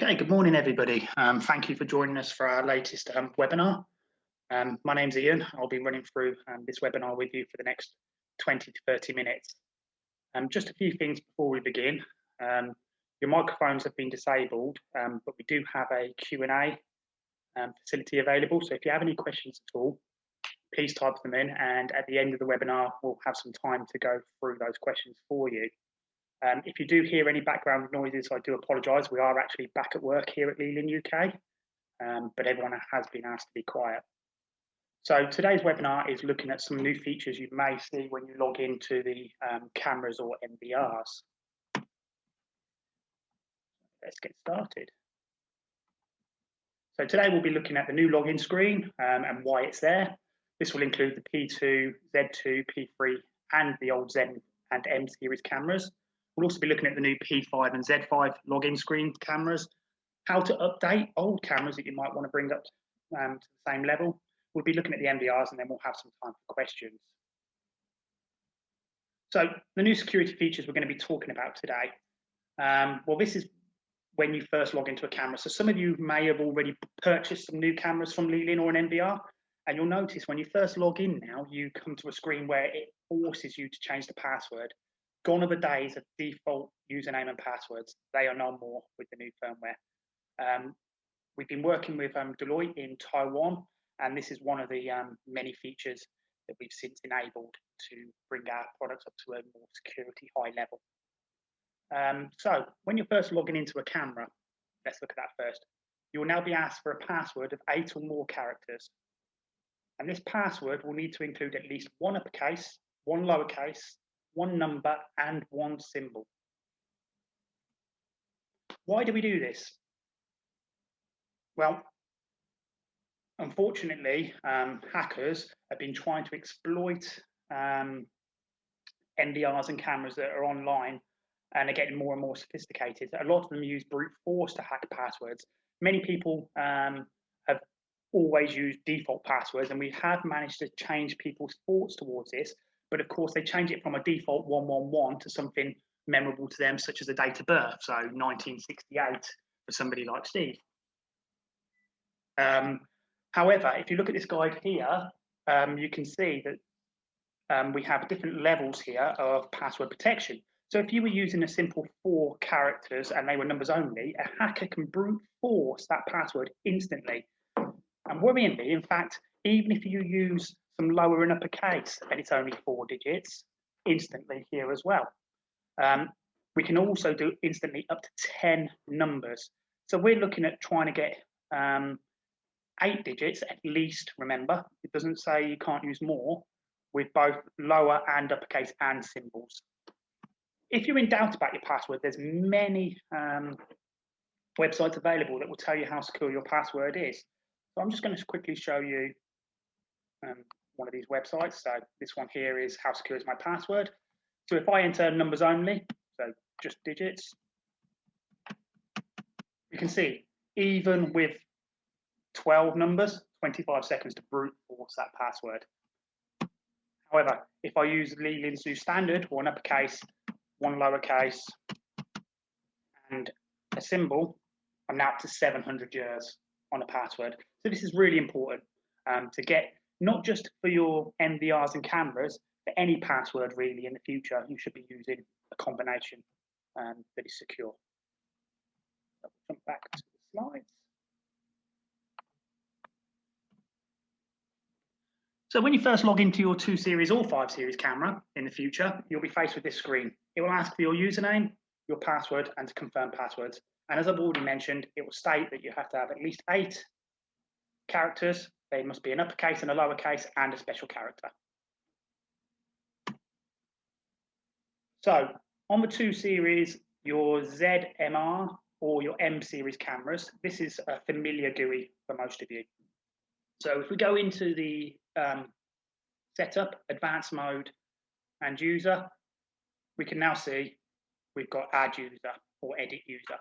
Okay, good morning, everybody. Thank you for joining us for our latest webinar. My name's Ian. I'll be running through this webinar with you for the next 20 to 30 minutes. Just a few things before we begin. Your microphones have been disabled, but we do have a Q&A facility available. So if you have any questions at all, please type them in, and at the end of the webinar, we'll have some time to go through those questions for you. If you do hear any background noises, I do apologise. We are actually back at work here at Leland UK, but everyone has been asked to be quiet. So today's webinar is looking at some new features you may see when you log into the cameras or MVRs. Let's get started. So today we'll be looking at the new login screen and why it's there. This will include the P2, Z2, P3 and the old Z and M series cameras. We'll also be looking at the new P5 and Z5 login screen cameras, how to update old cameras that you might want to bring up to the same level. We'll be looking at the MDRs, and then we'll have some time for questions. So the new security features we're going to be talking about today. Well, this is when you first log into a camera. So some of you may have already purchased some new cameras from Leland or an MVR, and you'll notice when you first log in now, you come to a screen where it forces you to change the password. Gone are the days of default username and passwords. They are no more with the new firmware. We've been working with Deloitte in Taiwan, and this is one of the many features that we've since enabled to bring our products up to a more security high level. So when you're first logging into a camera, let's look at that first. You will now be asked for a password of 8 or more characters. And this password will need to include at least one uppercase, one lowercase, one number and one symbol. Why do we do this? Well, unfortunately, hackers have been trying to exploit NDRs and cameras that are online and are getting more and more sophisticated. A lot of them use brute force to hack passwords. Many people have always used default passwords, and we have managed to change people's thoughts towards this. But of course, they change it from a default 111 to something memorable to them, such as a date of birth, so 1968 for somebody like Steve. However, if you look at this guide here, you can see that we have different levels here of password protection. So if you were using a simple 4 characters and they were numbers only, a hacker can brute force that password instantly. And worryingly, in fact, even if you use some lower and uppercase and it's only 4 digits, instantly here as well. We can also do instantly up to 10 numbers. So we're looking at trying to get 8 digits at least, remember. It doesn't say you can't use more, with both lower and uppercase and symbols. If you're in doubt about your password, there's many websites available that will tell you how secure your password is. So I'm just going to quickly show you one of these websites. So this one here is how secure is my password. So if I enter numbers only, so just digits, you can see even with 12 numbers, 25 seconds to brute force that password. However, if I use Leland's new standard, one uppercase, one lowercase, and a symbol, I'm now up to 700 years on a password. So this is really important to get, not just for your MVRs and cameras, for any password really in the future, you should be using a combination that is secure. So we'll jump back to the slides. So when you first log into your 2 series or 5 series camera in the future, you'll be faced with this screen. It will ask for your username, your password, and to confirm passwords. And as I've already mentioned, it will state that you have to have at least 8 characters. They must be an uppercase and a lowercase and a special character. So on the 2 series, your ZMR or your M series cameras, this is a familiar GUI for most of you. So if we go into the setup, advanced mode, and user, we can now see we've got add user or edit user.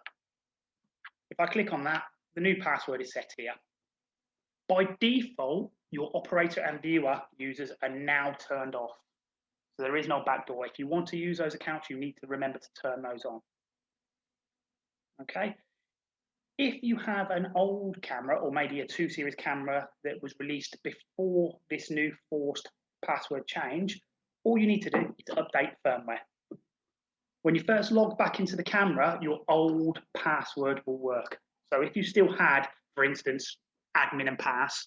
If I click on that, the new password is set here. By default, your operator and viewer users are now turned off. So there is no backdoor. If you want to use those accounts, you need to remember to turn those on. Okay. If you have an old camera or maybe a 2 series camera that was released before this new forced password change, all you need to do is update firmware. When you first log back into the camera, your old password will work. So if you still had, for instance, admin and pass,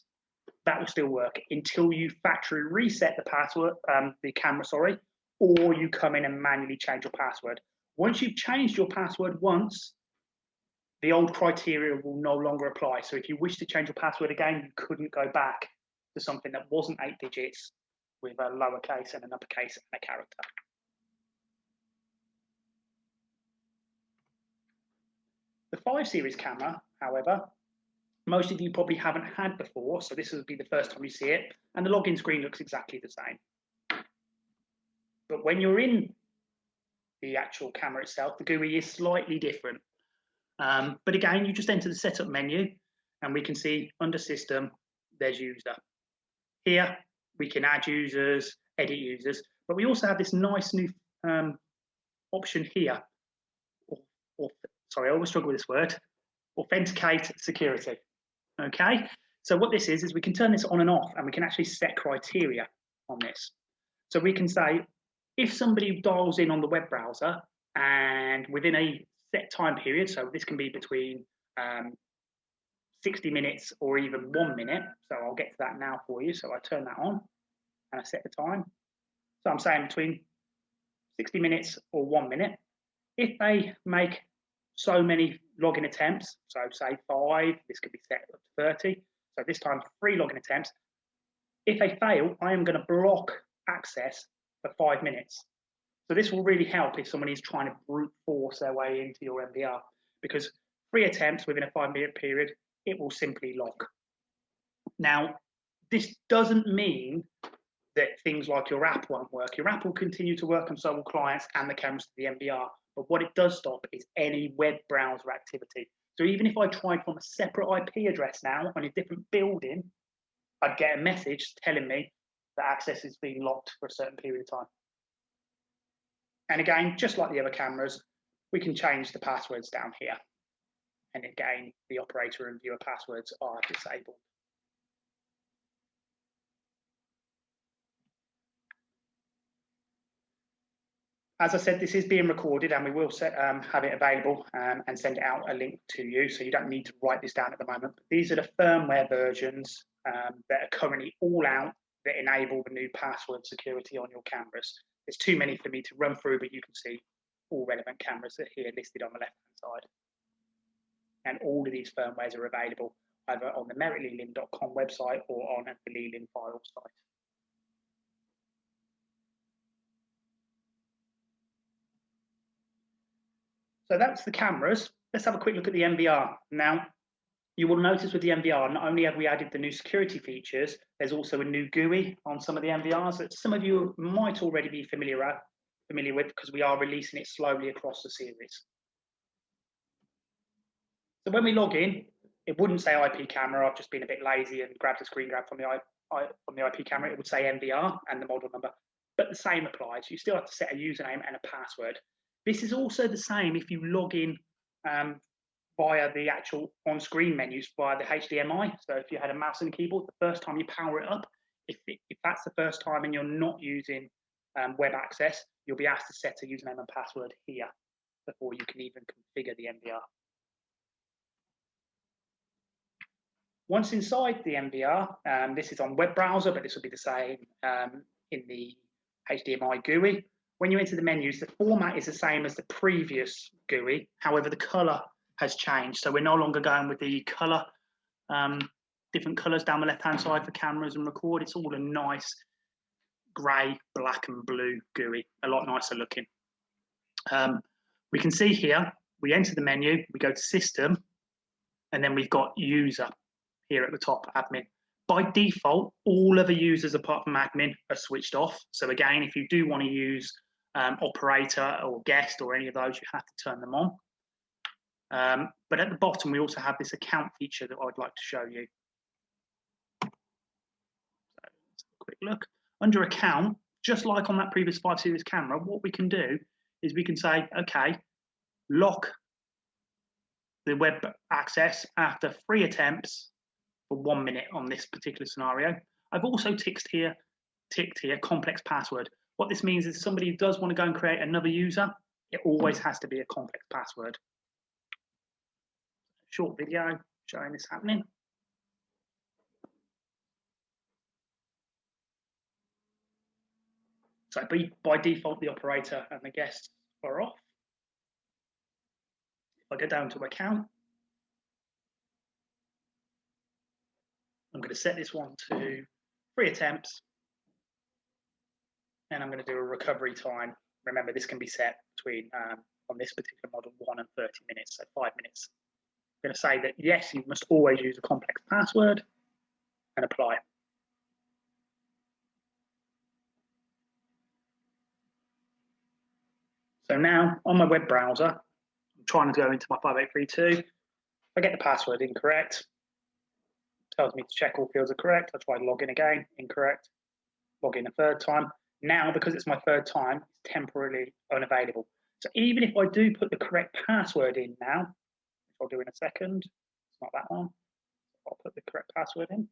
that will still work until you factory reset the password, the camera, sorry, or you come in and manually change your password. Once you've changed your password once, the old criteria will no longer apply. So if you wish to change your password again, you couldn't go back to something that wasn't 8 digits with a lowercase and an uppercase and a character. The 5 series camera, however, most of you probably haven't had before, so this will be the first time you see it, and the login screen looks exactly the same. But when you're in the actual camera itself, the GUI is slightly different. But again, you just enter the setup menu and we can see under system, there's user. Here, we can add users, edit users, but we also have this nice new option here. Sorry, I always struggle with this word, Authenticate Security. Okay, so what this is we can turn this on and off and we can actually set criteria on this. So we can say, if somebody dials in on the web browser and within a set time period, so this can be between 60 minutes or even 1 minute, so I'll get to that now for you. So I turn that on and I set the time. So I'm saying between 60 minutes or 1 minute. If they make so many login attempts, so say 5, this could be set up to 30, so this time 3 login attempts. If they fail, I am going to block access for 5 minutes. So this will really help if someone is trying to brute force their way into your MBR, because 3 attempts within a 5-minute period, it will simply lock. Now, this doesn't mean that things like your app won't work. Your app will continue to work, and so will clients and the cameras to the MBR. But what it does stop is any web browser activity. So even if I tried from a separate IP address now on a different building, I'd get a message telling me that access is being locked for a certain period of time. And again, just like the other cameras, we can change the passwords down here. And again, the operator and viewer passwords are disabled. As I said, this is being recorded and we will have it available and send out a link to you. So you don't need to write this down at the moment. But these are the firmware versions that are currently all out that enable the new password security on your cameras. There's too many for me to run through, but you can see all relevant cameras are here listed on the left-hand side. And all of these firmwares are available either on the meritleland.com website or on the Leland Files site. So that's the cameras. Let's have a quick look at the MBR. Now, you will notice with the MBR, not only have we added the new security features, there's also a new GUI on some of the MBRs that some of you might already be familiar with because we are releasing it slowly across the series. So when we log in, it wouldn't say IP camera. I've just been a bit lazy and grabbed a screen grab from the IP camera. It would say MBR and the model number, but the same applies. You still have to set a username and a password. This is also the same if you log in via the actual on-screen menus via the HDMI. So if you had a mouse and keyboard, the first time you power it up, if that's the first time and you're not using web access, you'll be asked to set a username and password here before you can even configure the MBR. Once inside the MBR, this is on web browser, but this will be the same in the HDMI GUI. When you enter the menus, the format is the same as the previous GUI. However, the color has changed. So we're no longer going with the color, different colors down the left-hand side for cameras and record. It's all a nice gray, black and blue GUI, a lot nicer looking. We can see here, we enter the menu, we go to system, and then we've got user here at the top, admin. By default, all other users apart from admin are switched off. So again, if you do want to use operator or guest or any of those, you have to turn them on. But at the bottom, we also have this account feature that I'd like to show you. So let's have a quick look. Under account, just like on that previous 5 series camera, what we can do is we can say, okay, lock the web access after 3 attempts for 1 minute on this particular scenario. I've also ticked here complex password. What this means is somebody who does want to go and create another user, it always has to be a complex password. Short video showing this happening. So by default, the operator and the guests are off. If I go down to account, I'm going to set this one to 3 attempts, and I'm going to do a recovery time. Remember, this can be set between, on this particular model, 1 and 30 minutes, so 5 minutes. I'm going to say that, yes, you must always use a complex password, and apply. So now, on my web browser, I'm trying to go into my 5832. I get the password incorrect. It tells me to check all fields are correct. I try to log in again, incorrect. Log in a 3rd time. Now, because it's my 3rd time, it's temporarily unavailable. So even if I do put the correct password in now, which I'll do in a second, it's not that one, I'll put the correct password in.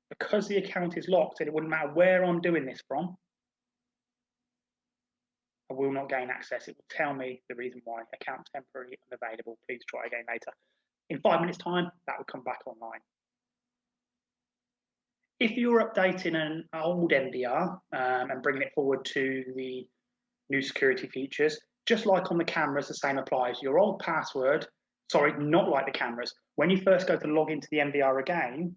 Because the account is locked and it wouldn't matter where I'm doing this from, I will not gain access. It will tell me the reason why. Account temporarily unavailable. Please try again later. In 5 minutes' time, that will come back online. If you're updating an old MDR and bringing it forward to the new security features, just like on the cameras, the same applies. Your old password, sorry, not like the cameras. When you first go to log into the MDR again,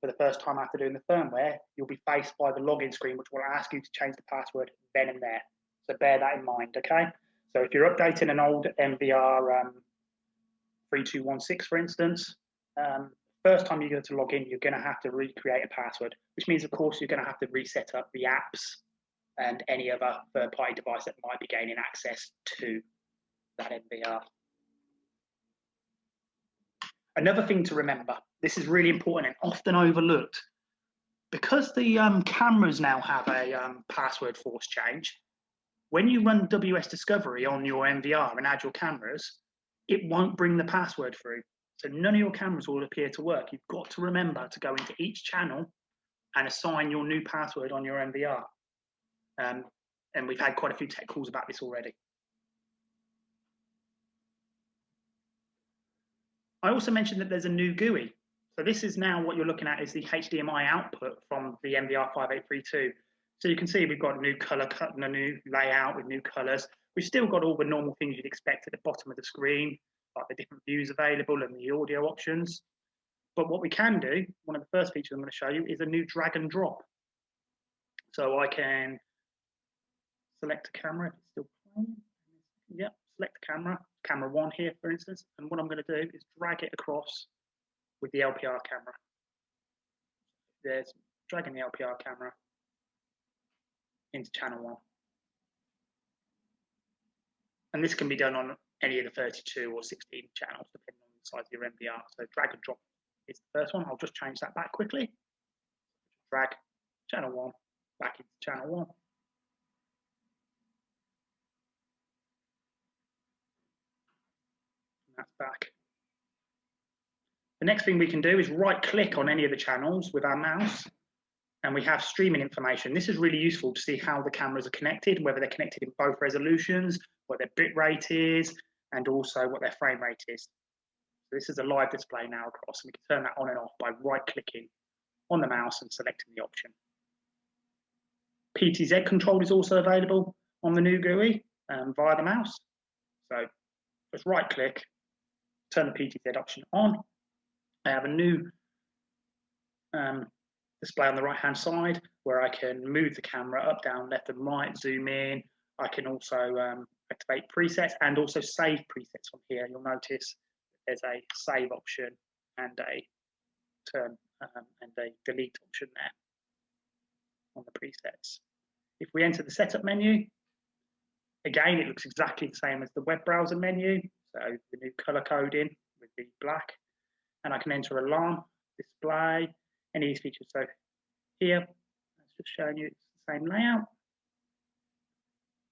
for the first time after doing the firmware, you'll be faced by the login screen, which will ask you to change the password then and there. So bear that in mind, okay? So if you're updating an old MDR 3216, for instance, first time you go to log in, you're going to have to recreate a password, which means, of course, you're going to have to reset up the apps and any other third-party device that might be gaining access to that MDR. Another thing to remember, this is really important and often overlooked, because the cameras now have a password force change. When you run WS Discovery on your MDR and add your cameras, it won't bring the password through. So none of your cameras will appear to work. You've got to remember to go into each channel and assign your new password on your MDR. And we've had quite a few tech calls about this already. I also mentioned that there's a new GUI. So this is now what you're looking at is the HDMI output from the MDR 5832. So you can see we've got a new color cut and a new layout with new colors. We've still got all the normal things you'd expect at the bottom of the screen, like the different views available and the audio options. But what we can do, one of the first features I'm going to show you, is a new drag and drop. So I can select a camera if it's still playing. Yep, select the camera 1 here, for instance. And what I'm going to do is drag it across with the LPR camera. There's dragging the LPR camera into channel 1. And this can be done on any of the 32 or 16 channels, depending on the size of your MDR. So drag and drop is the first one. I'll just change that back quickly. Drag channel 1 back into channel 1. And that's back. The next thing we can do is right click on any of the channels with our mouse, and we have streaming information. This is really useful to see how the cameras are connected, whether they're connected in both resolutions, what their bit rate is, and also what their frame rate is. So this is a live display now across, and we can turn that on and off by right-clicking on the mouse and selecting the option. PTZ control is also available on the new GUI via the mouse. So just right-click, turn the PTZ option on. I have a new display on the right-hand side where I can move the camera up, down, left and right, zoom in. I can also activate presets and also save presets on here. You'll notice there's a save option and a turn and a delete option there on the presets. If we enter the setup menu, again, it looks exactly the same as the web browser menu. So the new color coding with the black, and I can enter alarm, display, any of these features. So here, it's just showing you it's the same layout.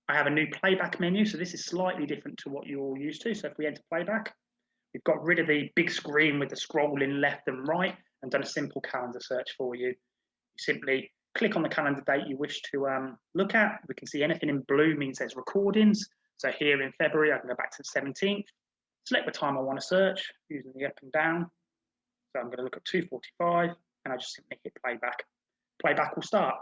I have a new playback menu, so this is slightly different to what you're used to. So if we enter playback, we've got rid of the big screen with the scrolling left and right and done a simple calendar search for you. You simply click on the calendar date you wish to look at. We can see anything in blue means there's recordings. So here in February, I can go back to the 17th, select the time I want to search using the up and down. So I'm going to look at 2:45 and I just simply hit playback. Playback will start.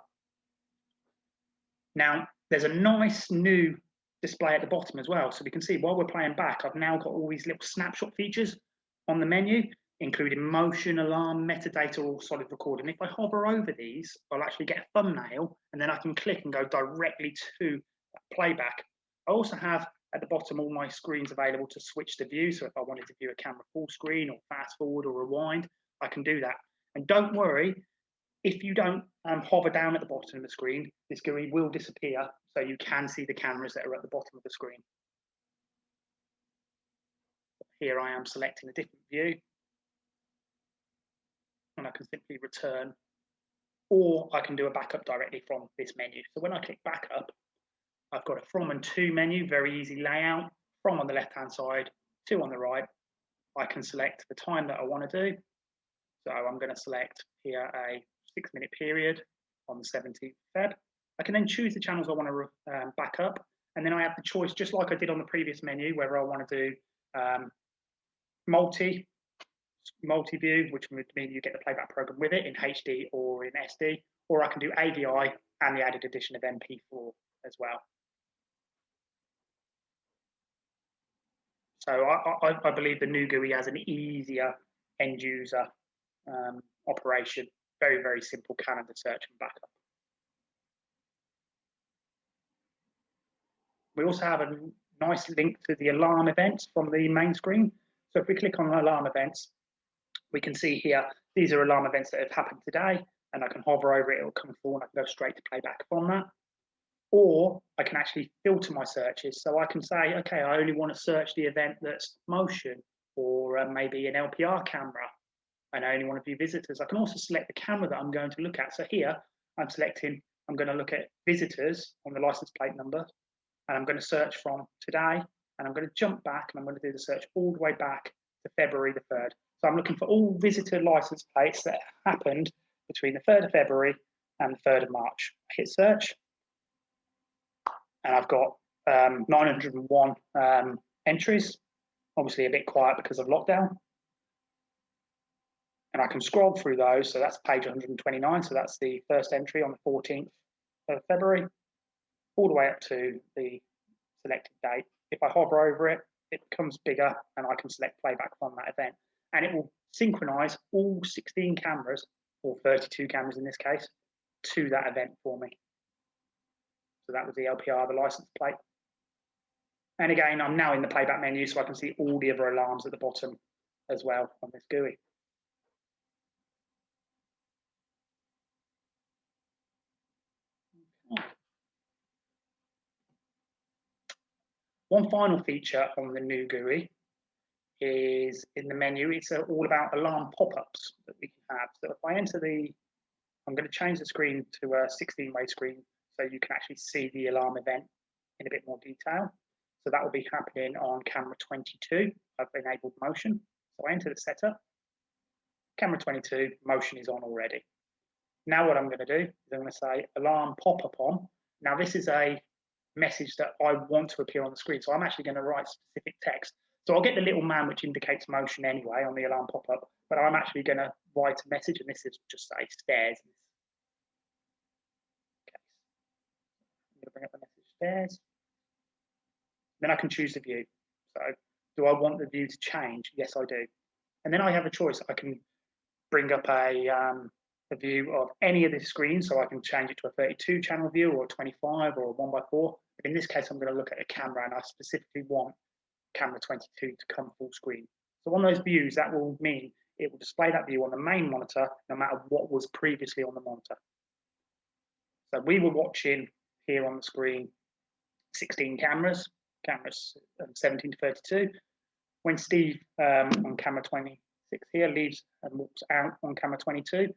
Now, there's a nice new display at the bottom as well. So we can see while we're playing back, I've now got all these little snapshot features on the menu, including motion, alarm, metadata, or solid recording. If I hover over these, I'll actually get a thumbnail, and then I can click and go directly to playback. I also have at the bottom all my screens available to switch the view. So if I wanted to view a camera full screen or fast forward or rewind, I can do that. And don't worry, if you don't hover down at the bottom of the screen, this GUI will disappear, so you can see the cameras that are at the bottom of the screen. Here I am selecting a different view, and I can simply return, or I can do a backup directly from this menu. So when I click backup, I've got a from and to menu, very easy layout, from on the left-hand side, to on the right. I can select the time that I want to do. So I'm going to select here a 6-minute period on the 17th of Feb. I can then choose the channels I want to back up, and then I have the choice, just like I did on the previous menu, whether I want to do multi-view, which would mean you get the playback program with it in HD or in SD, or I can do AVI and the added addition of MP4 as well. So I believe the new GUI has an easier end user operation. Very, very simple calendar search and backup. We also have a nice link to the alarm events from the main screen. So if we click on alarm events, we can see here, these are alarm events that have happened today, and I can hover over it, it'll come forward, I can go straight to playback from that. Or I can actually filter my searches. So I can say, okay, I only want to search the event that's motion, or maybe an LPR camera, and I only want to view visitors. I can also select the camera that I'm going to look at. So here I'm selecting, I'm going to look at visitors on the license plate number, and I'm going to search from today, and I'm going to jump back, and I'm going to do the search all the way back to February the 3rd. So I'm looking for all visitor license plates that happened between the 3rd of February and the 3rd of March. I hit search, and I've got 901 entries, obviously a bit quiet because of lockdown. And I can scroll through those. So that's page 129. So that's the first entry on the 14th of February, all the way up to the selected date. If I hover over it, it becomes bigger, and I can select playback from that event. And it will synchronize all 16 cameras, or 32 cameras in this case, to that event for me. So that was the LPR, the license plate. And again, I'm now in the playback menu, so I can see all the other alarms at the bottom as well on this GUI. One final feature on the new GUI is in the menu. It's all about alarm pop-ups that we can have. So if I enter I'm going to change the screen to a 16-way screen so you can actually see the alarm event in a bit more detail. So that will be happening on camera 22. I've enabled motion. So I enter the setup. Camera 22, motion is on already. Now what I'm going to do is I'm going to say alarm pop-up on. Now this is a message that I want to appear on the screen. So I'm actually going to write specific text. So I'll get the little man which indicates motion anyway on the alarm pop-up, but I'm actually going to write a message, and this is just say stairs. Okay. I'm going to bring up the message stairs. Then I can choose the view. So do I want the view to change? Yes, I do. And then I have a choice. I can bring up a view of any of the screens. So I can change it to a 32 channel view, or a 25, or a 1x4. But in this case, I'm going to look at a camera, and I specifically want camera 22 to come full screen. So on those views, that will mean it will display that view on the main monitor, no matter what was previously on the monitor. So we were watching here on the screen 16 cameras 17 to 32. When Steve on camera 26 here leaves and walks out on camera 22,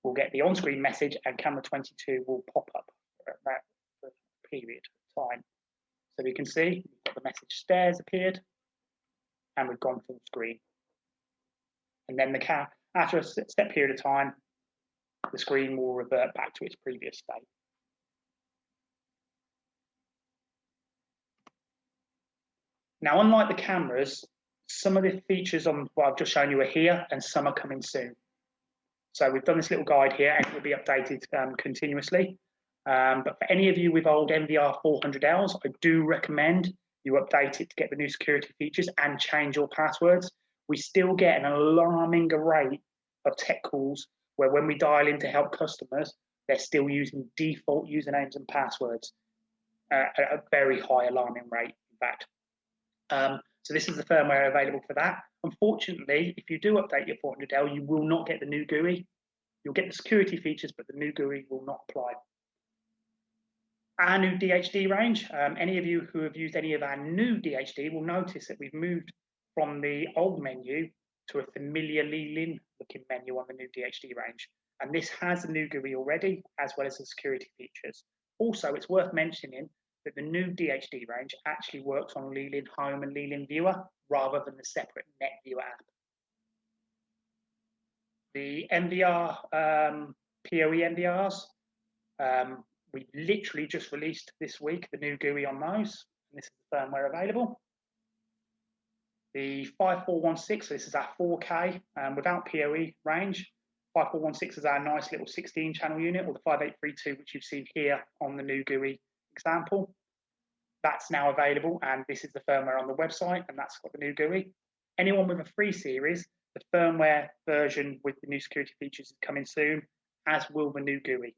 we'll get the on-screen message, and camera 22 will pop up at that period of time. So we can see we've got the message stairs appeared, and we've gone full screen. And then after a set period of time, the screen will revert back to its previous state. Now, unlike the cameras, some of the features on what I've just shown you are here, and some are coming soon. So we've done this little guide here, and it will be updated continuously. But for any of you with old NVR 400Ls, I do recommend you update it to get the new security features and change your passwords. We still get an alarming rate of tech calls where when we dial in to help customers, they're still using default usernames and passwords at a very high alarming rate, in fact. So this is the firmware available for that. Unfortunately, if you do update your 400L, you will not get the new GUI. You'll get the security features, but the new GUI will not apply. Our new DHD range, any of you who have used any of our new DHD will notice that we've moved from the old menu to a familiar Leelin looking menu on the new DHD range. And this has the new GUI already, as well as the security features. Also, it's worth mentioning that the new DHD range actually works on Leelin Home and Leelin Viewer rather than the separate NetViewer app. The NVR, PoE NVRs, we literally just released this week the new GUI on those, and this is the firmware available. The 5416, so this is our 4K without PoE range. 5416 is our nice little 16-channel unit, or the 5832, which you've seen here on the new GUI example. That's now available, and this is the firmware on the website, and that's got the new GUI. Anyone with a 3 series, the firmware version with the new security features is coming soon, as will the new GUI.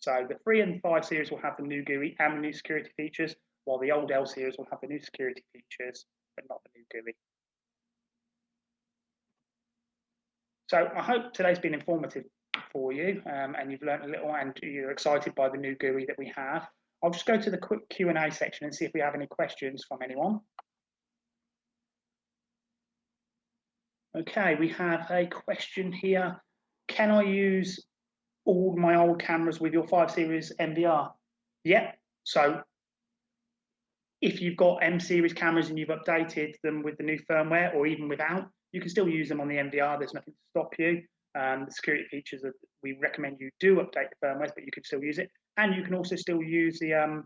So the 3 and 5 series will have the new GUI and the new security features, while the old L series will have the new security features, but not the new GUI. So I hope today's been informative for you, and you've learned a little, and you're excited by the new GUI that we have. I'll just go to the quick Q&A section and see if we have any questions from anyone. Okay, we have a question here. Can I use all my old cameras with your 5 series NVR? Yeah, so if you've got M series cameras and you've updated them with the new firmware, or even without, you can still use them on the NVR. There's nothing to stop you. The security features, we recommend you do update the firmwares, but you can still use it. And you can also still use the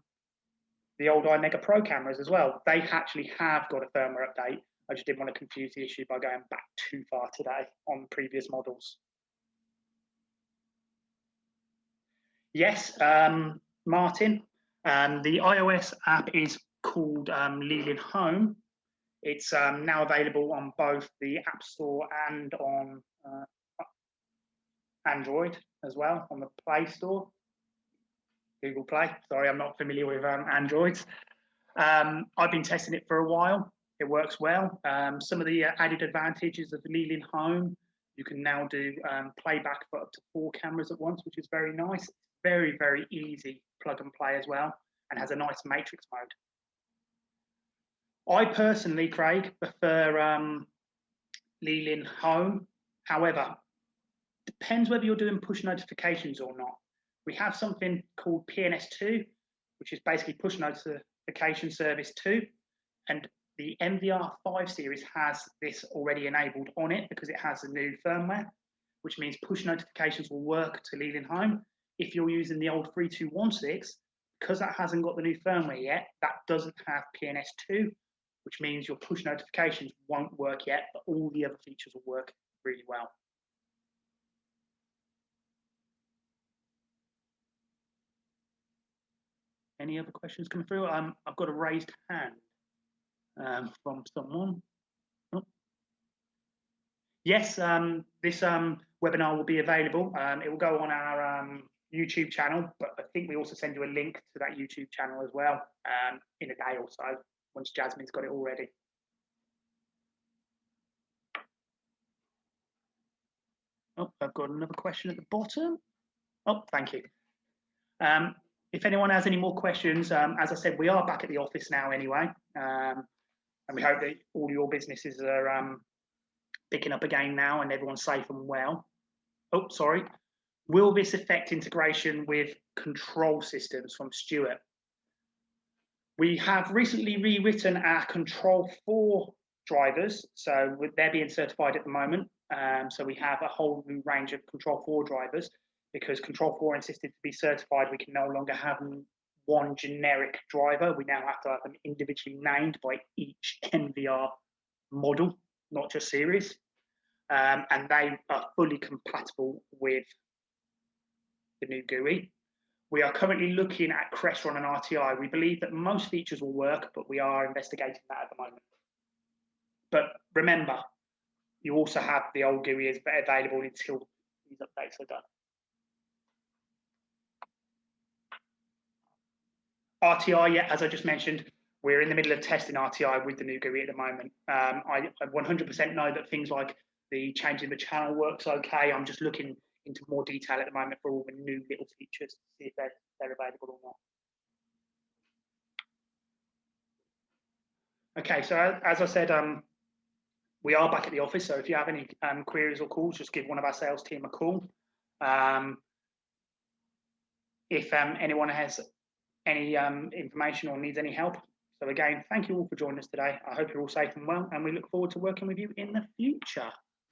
old iMega Pro cameras as well. They actually have got a firmware update. I just didn't want to confuse the issue by going back too far today on previous models. Yes, Martin, the iOS app is called Leelin Home. It's now available on both the App Store and on Android as well, on the Play Store, Google Play. Sorry, I'm not familiar with Androids. I've been testing it for a while. It works well. Some of the added advantages of Leelin Home, you can now do playback for up to 4 cameras at once, which is very nice. Very, very easy plug and play as well, and has a nice matrix mode. I personally, Craig, prefer Leelin Home. However, depends whether you're doing push notifications or not. We have something called PNS2, which is basically push notification service 2, and the NVR 5 series has this already enabled on it because it has the new firmware, which means push notifications will work to Leelin Home. If you're using the old 3216, because that hasn't got the new firmware yet, that doesn't have PNS2, which means your push notifications won't work yet, but all the other features will work really well. Any other questions coming through? I've got a raised hand from someone. Oh. Yes, this webinar will be available. It will go on our YouTube channel, but I think we also send you a link to that YouTube channel as well in a day or so, once Jasmine's got it all ready. Oh, I've got another question at the bottom. Oh, thank you. If anyone has any more questions, as I said, we are back at the office now anyway, and we hope that all your businesses are picking up again now and everyone's safe and well. Oh, sorry. Will this affect integration with control systems from Stuart? We have recently rewritten our Control 4 drivers, so they're being certified at the moment. So we have a whole new range of Control 4 drivers because Control 4 insisted to be certified. We can no longer have one generic driver. We now have to have them individually named by each NVR model, not just series. And they are fully compatible with the new GUI. We are currently looking at Crestron and RTI. We believe that most features will work, but we are investigating that at the moment. But remember, you also have the old GUI is available until these updates are done. RTI, yeah, as I just mentioned, we're in the middle of testing RTI with the new GUI at the moment. I 100% know that things like the changing the channel works okay. I'm just looking into more detail at the moment for all the new little features to see if they're available or not. Okay, so as I said, we are back at the office. So if you have any queries or calls, just give one of our sales team a call. If anyone has any information or needs any help. So again, thank you all for joining us today. I hope you're all safe and well, and we look forward to working with you in the future.